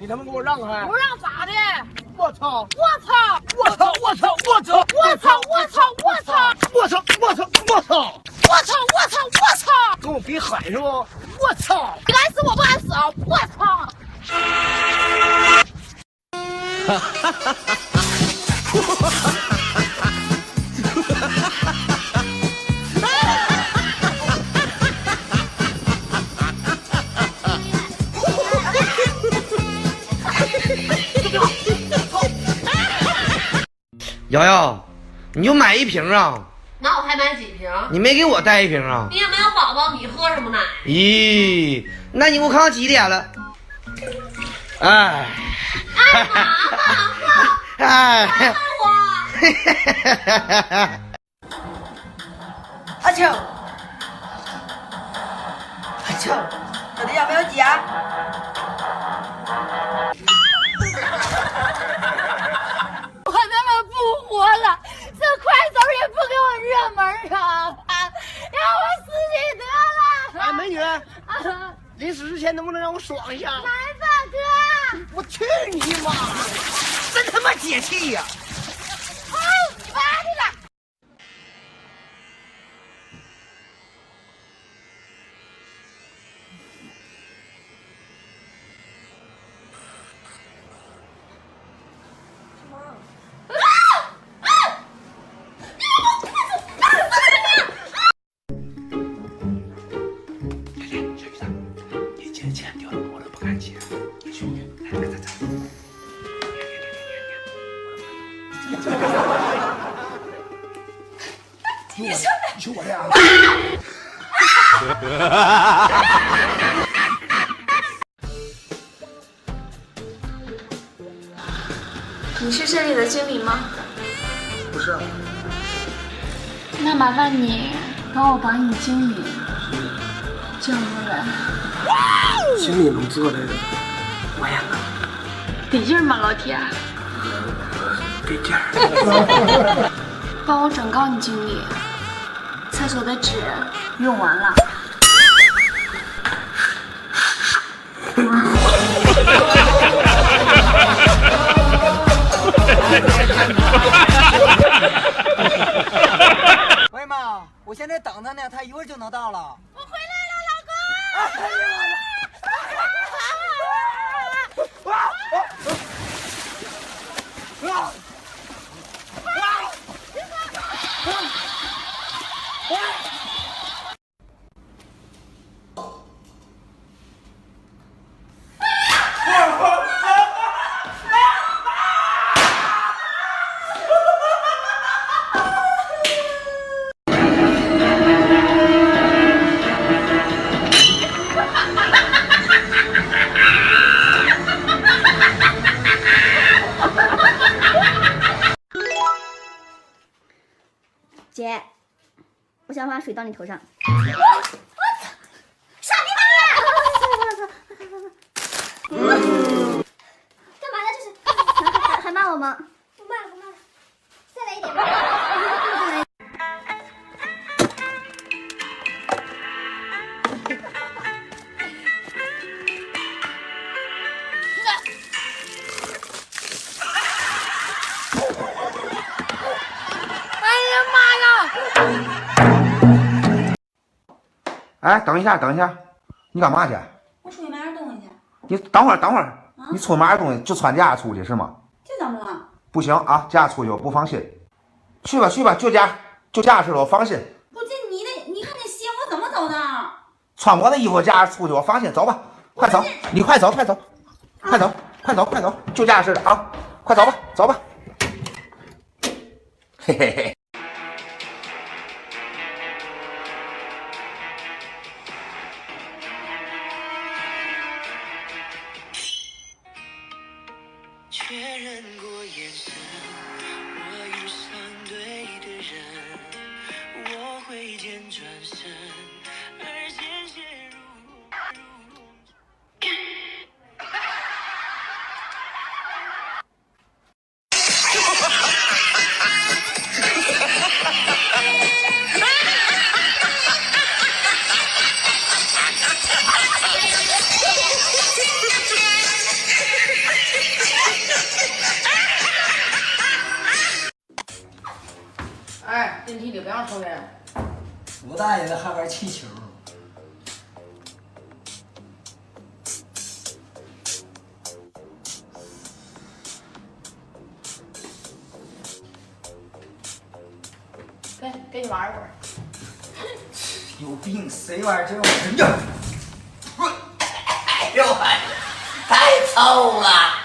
他们给我让开！不让咋的？我操！我操！我操！我操！我操！我操！我操！我操！我操！我操！我操！我操！我操！我操！跟我比狠是不？我操！你敢死我不敢死啊！我操！哈哈哈哈！瑶瑶，你就买一瓶啊？那我还买几瓶？你没给我带一瓶啊？你也没有宝宝，你喝什么奶？咦，那你给我看看几点了？哎，哎妈妈，哎，我。阿秋，阿秋，到底要不要急啊？我他妈不活了！这快手也不给我热门啊！让我死去得了！哎，美女，临死之前能不能让我爽一下？来吧，哥！我去你妈！真他妈解气呀！操你妈的了！你说我这样。你是这里的经理吗？不是。那麻烦你帮我把你经理叫过来。经理能做这个，我也能。得劲儿吗，老铁？得劲儿。帮我转告你经理，厕所的纸用完了。喂妈，我现在等他呢，他一会儿就能到了。我回来了，老公！哎呀姐，我想把水倒你头上。傻逼吧你！干嘛呢？这是还骂我吗？不骂了，不骂了，再来一点。哎，等一下，等一下，你干嘛去？我出去买点东西去。你等会儿，等会儿，你出去买点东西就穿家出去是吗？这怎么了？不行啊，家出去我不放心。去吧，去吧，就家似的，我放心。不，这你看这鞋我怎么走呢？穿我的衣服家出去我放心，走吧，快走，你快走，快走，快走，快走，快走，就家似的啊，快走吧，走吧。嘿嘿嘿。确认过眼神，我遇上对的人，我挥剑转身，而鲜血如后院。我大爷的还玩气球。给你玩一会儿。有病，谁玩这种人呀？哎呦喂，太臭了！